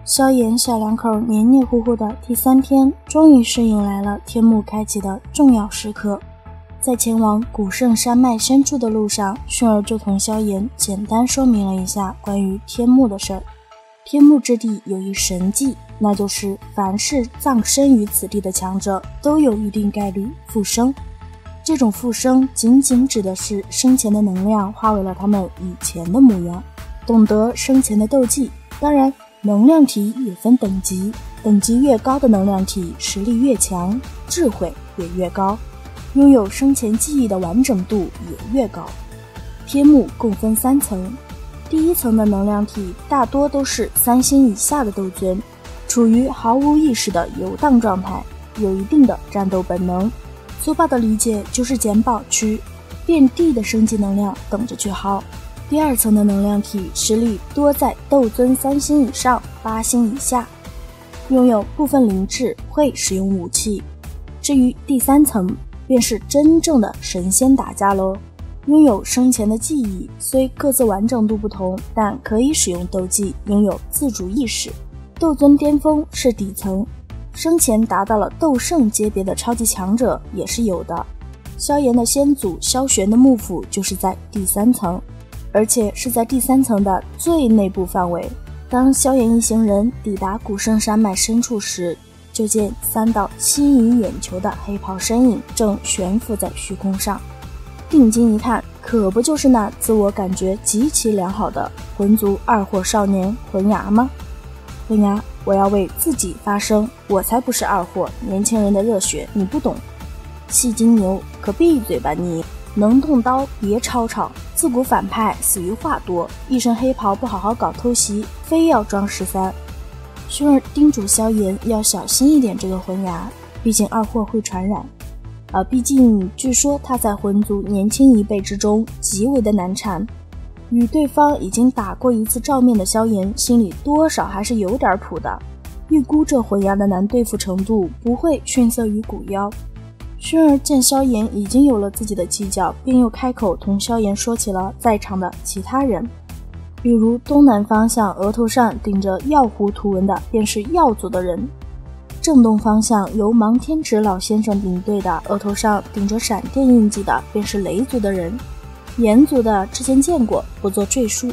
萧炎小两口黏黏糊糊的第3天，终于是迎来了天幕开启的重要时刻。在前往古圣山脉深处的路上，薰儿就同萧炎简单说明了一下关于天幕的事儿。天幕之地有一神迹，那就是凡是葬身于此地的强者都有一定概率复生。这种复生仅仅指的是生前的能量化为了他们以前的模样。懂得生前的斗技，当然能量体也分等级，等级越高的能量体实力越强，智慧也越高，拥有生前记忆的完整度也越高。天幕共分3层，第1层的能量体大多都是3星以下的斗尊，处于毫无意识的游荡状态，有一定的战斗本能。粗暴的理解就是捡宝区，遍地的生机能量等着去薅。第2层的能量体实力多在斗尊3星以上8星以下，拥有部分灵智，会使用武器。至于第3层便是真正的神仙打架咯，拥有生前的记忆，虽各自完整度不同，但可以使用斗技，拥有自主意识。斗尊巅峰是底层，生前达到了斗圣阶别的超级强者也是有的。萧炎的先祖萧玄的幕府就是在第3层，而且是在第3层的最内部范围。当萧炎一行人抵达古圣山脉深处时，就见3道吸引眼球的黑袍身影正悬浮在虚空上。定睛一看，可不就是那自我感觉极其良好的魂族2货少年魂牙吗？魂牙，我要为自己发声，我才不是2货，年轻人的热血你不懂。戏精牛，可闭嘴吧你！能动刀别吵吵，自古反派死于话多，一身黑袍不好好搞偷袭，非要装13。薰儿叮嘱萧炎要小心一点这个魂牙，毕竟2货会传染。毕竟据说他在魂族年轻一辈之中极为的难缠，与对方已经打过1次照面的萧炎心里多少还是有点谱的，预估这魂牙的难对付程度不会逊色于古妖。薰儿见萧炎已经有了自己的计较，便又开口同萧炎说起了在场的其他人，比如东南方向额头上顶着药壶图文的便是药族的人，正东方向由芒天直老先生领队的额头上顶着闪电印记的便是雷族的人，炎族的之前见过，不做赘述。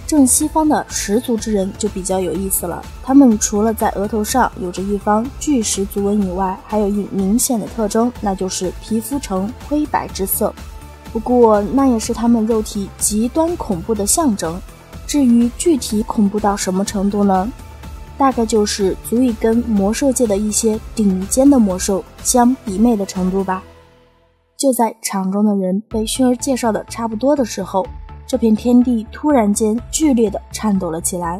正西方的石族之人就比较有意思了，他们除了在额头上有着一方巨石族纹以外，还有一明显的特征，那就是皮肤呈灰白之色。不过那也是他们肉体极端恐怖的象征，至于具体恐怖到什么程度呢？大概就是足以跟魔兽界的一些顶尖的魔兽相媲美的程度吧。就在场中的人被薰儿介绍的差不多的时候，这片天地突然间剧烈地颤抖了起来。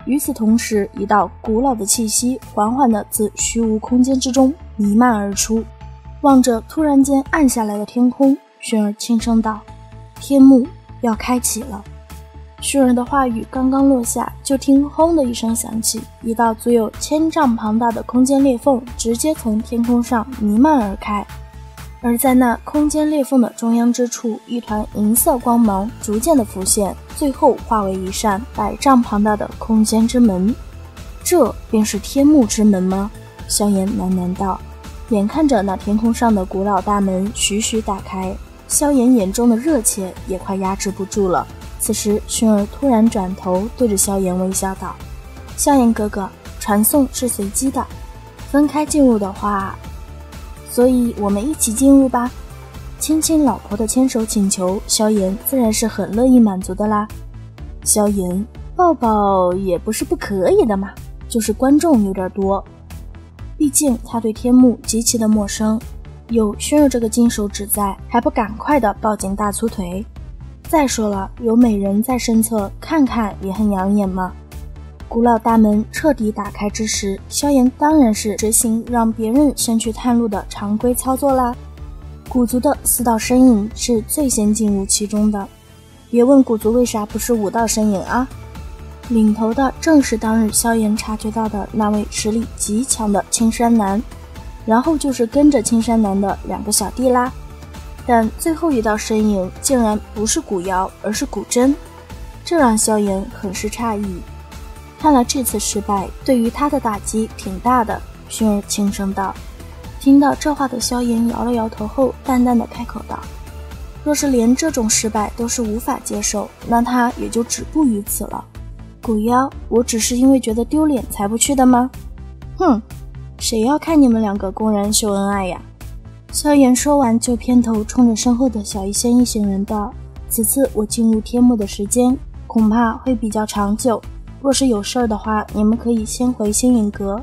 与此同时，一道古老的气息缓缓地自虚无空间之中弥漫而出。望着突然间暗下来的天空，薰儿轻声道：天幕要开启了。薰儿的话语刚刚落下，就听轰的一声响起，一道足有1000丈庞大的空间裂缝直接从天空上弥漫而开。而在那空间裂缝的中央之处，一团银色光芒逐渐的浮现，最后化为一扇100丈庞大的空间之门。这便是天幕之门吗？萧炎喃喃道。眼看着那天空上的古老大门徐徐打开，萧炎眼中的热切也快压制不住了。此时薰儿突然转头对着萧炎微笑道：萧炎哥哥，传送是随机的，分开进入的话，所以我们一起进入吧。亲亲老婆的牵手请求，萧炎自然是很乐意满足的啦。萧炎，抱抱也不是不可以的嘛，就是观众有点多，毕竟他对天幕极其的陌生，有薰儿这个金手指在，还不赶快的抱紧大粗腿。再说了，有美人在身侧，看看也很养眼嘛。古老大门彻底打开之时，萧炎当然是执行让别人先去探路的常规操作啦。古族的4道身影是最先进入其中的，别问古族为啥不是5道身影啊。领头的正是当日萧炎察觉到的那位实力极强的青山男，然后就是跟着青山男的2个小弟啦。但最后一道身影竟然不是古瑶，而是古真，这让萧炎很是诧异。看来这次失败对于他的打击挺大的，薰儿轻声道。听到这话的萧炎摇了摇头后，淡淡的开口道：若是连这种失败都是无法接受，那他也就止步于此了。古妖，我只是因为觉得丢脸才不去的吗？哼，谁要看你们两个公然秀恩爱呀？萧炎说完就偏头冲着身后的小医仙一行人道：此次我进入天幕的时间恐怕会比较长久，若是有事儿的话，你们可以先回星陨阁，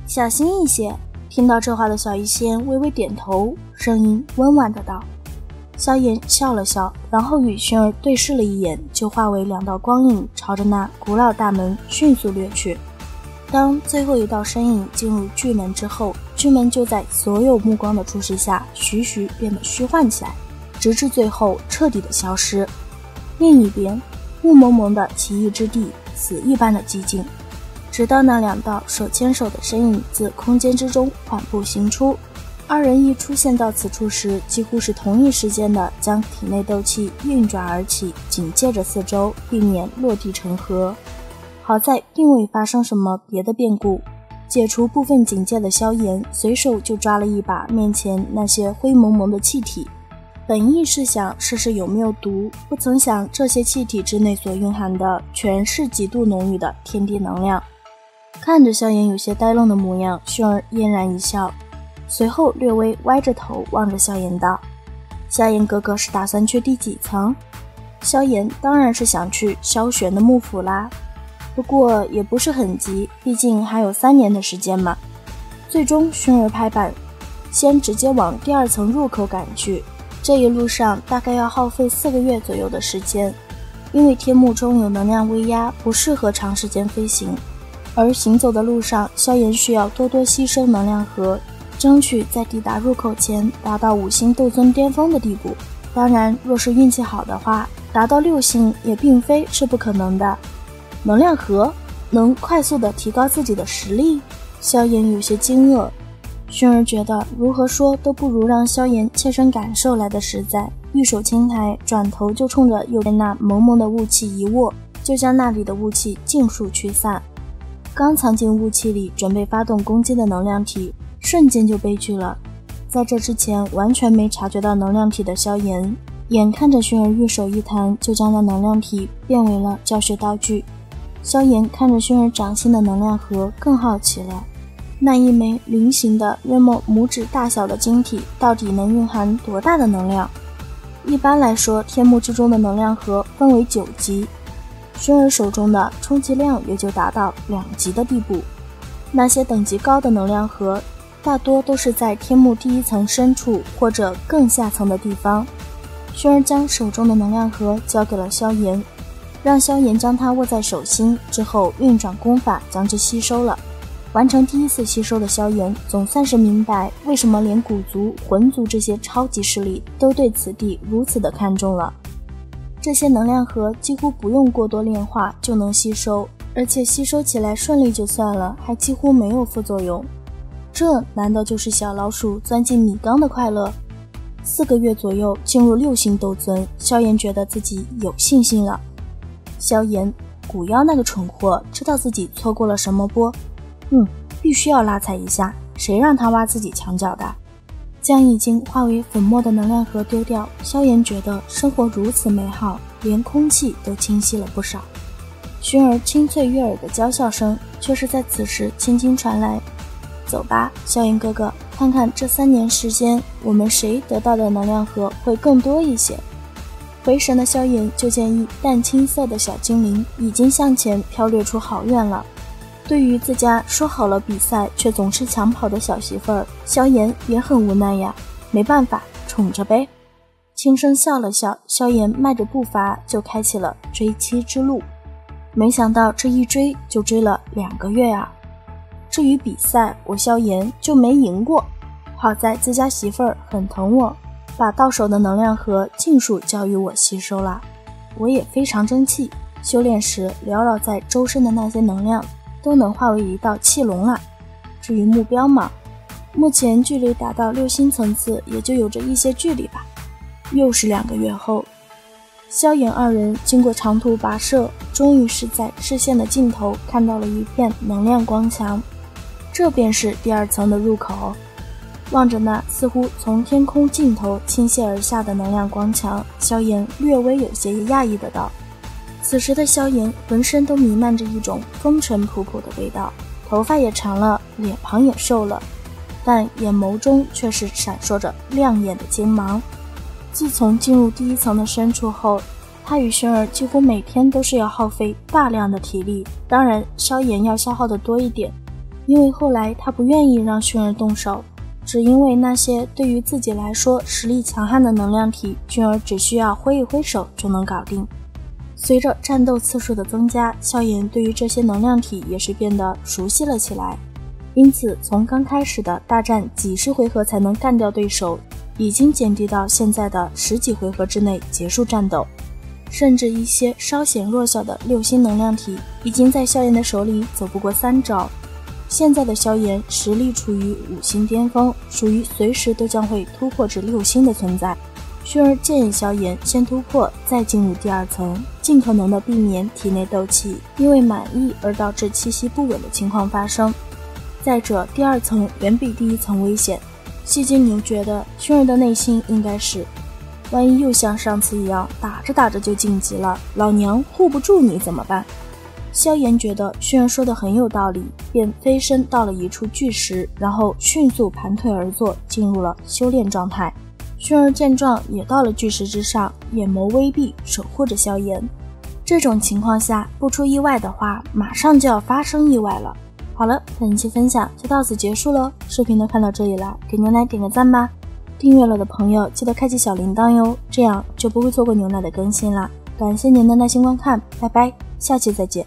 小心一些。听到这话的小医仙微微点头，声音温婉的道。萧炎笑了笑，然后与薰儿对视了一眼，就化为两道光影，朝着那古老大门迅速掠去。当最后一道身影进入巨门之后，巨门就在所有目光的注视下徐徐变得虚幻起来，直至最后彻底的消失。另一边，雾蒙蒙的奇异之地，死一般的寂静，直到那两道手牵手的身影自空间之中缓步行出。二人一出现到此处时，几乎是同一时间的将体内斗气运转而起，紧接着四周，避免落地成河。好在并未发生什么别的变故，解除部分警戒的萧炎随手就抓了一把面前那些灰蒙蒙的气体，本意是想试试有没有毒，不曾想这些气体之内所蕴含的全是极度浓郁的天地能量。看着萧炎有些呆愣的模样，薰儿嫣然一笑，随后略微歪着头望着萧炎道：萧炎哥哥是打算去第几层？萧炎当然是想去萧玄的幕府啦，不过也不是很急，毕竟还有3年的时间嘛。最终薰儿拍板，先直接往第2层入口赶去，这一路上大概要耗费4个月左右的时间，因为天幕中有能量威压，不适合长时间飞行，而行走的路上萧炎需要多多吸收能量核，争取在抵达入口前达到5星斗尊巅峰的地步。当然若是运气好的话，达到6星也并非是不可能的。能量核能快速地提高自己的实力？萧炎有些惊愕，薰儿觉得如何说都不如让萧炎切身感受来的实在，玉手轻抬，转头就冲着右边那蒙蒙的雾气一握，就将那里的雾气尽数驱散。刚藏进雾气里准备发动攻击的能量体瞬间就悲剧了。在这之前完全没察觉到能量体的萧炎，眼看着薰儿玉手一弹，就将那能量体变为了教学道具。萧炎看着薰儿掌心的能量核，更好奇了，那一枚菱形的约莫拇指大小的晶体到底能蕴含多大的能量？一般来说，天幕之中的能量核分为9级，薰儿手中的充其量也就达到2级的地步。那些等级高的能量核大多都是在天幕第1层深处或者更下层的地方。薰儿将手中的能量核交给了萧炎，让萧炎将它握在手心，之后运转功法将之吸收了。完成第1次吸收的萧炎总算是明白为什么连古族、魂族这些超级势力都对此地如此的看重了。这些能量核几乎不用过多炼化就能吸收，而且吸收起来顺利就算了，还几乎没有副作用。这难道就是小老鼠钻进米缸的快乐？4个月左右进入6星斗尊，萧炎觉得自己有信心了。萧炎，古妖那个蠢货知道自己错过了什么不？必须要拉踩一下，谁让他挖自己墙角的？将已经化为粉末的能量核丢掉，萧炎觉得生活如此美好，连空气都清晰了不少。薰儿清脆悦耳的娇笑声却是在此时轻轻传来。走吧，萧炎哥哥，看看这3年时间，我们谁得到的能量核会更多一些。回神的萧炎就见一淡青色的小精灵已经向前飘掠出好远了。对于自家说好了比赛却总是抢跑的小媳妇儿，萧炎也很无奈呀，没办法，宠着呗。轻声笑了笑，萧炎迈着步伐就开启了追妻之路。没想到这一追就追了2个月啊！至于比赛，我萧炎就没赢过，好在自家媳妇儿很疼我，把到手的能量核尽数交予我吸收了。我也非常争气，修炼时缭绕在周身的那些能量都能化为一道气龙了。至于目标嘛，目前距离达到6星层次也就有着一些距离吧。又是2个月后，萧炎二人经过长途跋涉，终于是在视线的尽头看到了一片能量光墙，这便是第2层的入口。望着那似乎从天空尽头倾泻而下的能量光墙，萧炎略微有些讶异的道。此时的萧炎浑身都弥漫着一种风尘仆仆的味道，头发也长了，脸庞也瘦了，但眼眸中却是闪烁着亮眼的金芒。自从进入第1层的深处后，他与薰儿几乎每天都是要耗费大量的体力，当然萧炎要消耗的多一点，因为后来他不愿意让薰儿动手，只因为那些对于自己来说实力强悍的能量体，薰儿只需要挥一挥手就能搞定。随着战斗次数的增加，萧炎对于这些能量体也是变得熟悉了起来，因此从刚开始的大战几十回合才能干掉对手，已经减低到现在的10几回合之内结束战斗。甚至一些稍显弱小的6星能量体已经在萧炎的手里走不过3招。现在的萧炎实力处于5星巅峰，属于随时都将会突破至6星的存在。薰儿建议萧炎先突破，再进入第2层，尽可能的避免体内斗气因为满溢而导致气息不稳的情况发生。再者，第2层远比第1层危险。西金牛觉得薰儿的内心应该是，万一又像上次一样打着打着就晋级了，老娘护不住你怎么办？萧炎觉得薰儿说的很有道理，便飞身到了一处巨石，然后迅速盘腿而坐，进入了修炼状态。薰儿见状也到了巨石之上，眼眸微闭，守护着萧炎。这种情况下不出意外的话，马上就要发生意外了。好了，本期分享就到此结束了，视频都看到这里了，给牛奶点个赞吧。订阅了的朋友记得开启小铃铛哟，这样就不会错过牛奶的更新啦。感谢您的耐心观看，拜拜，下期再见。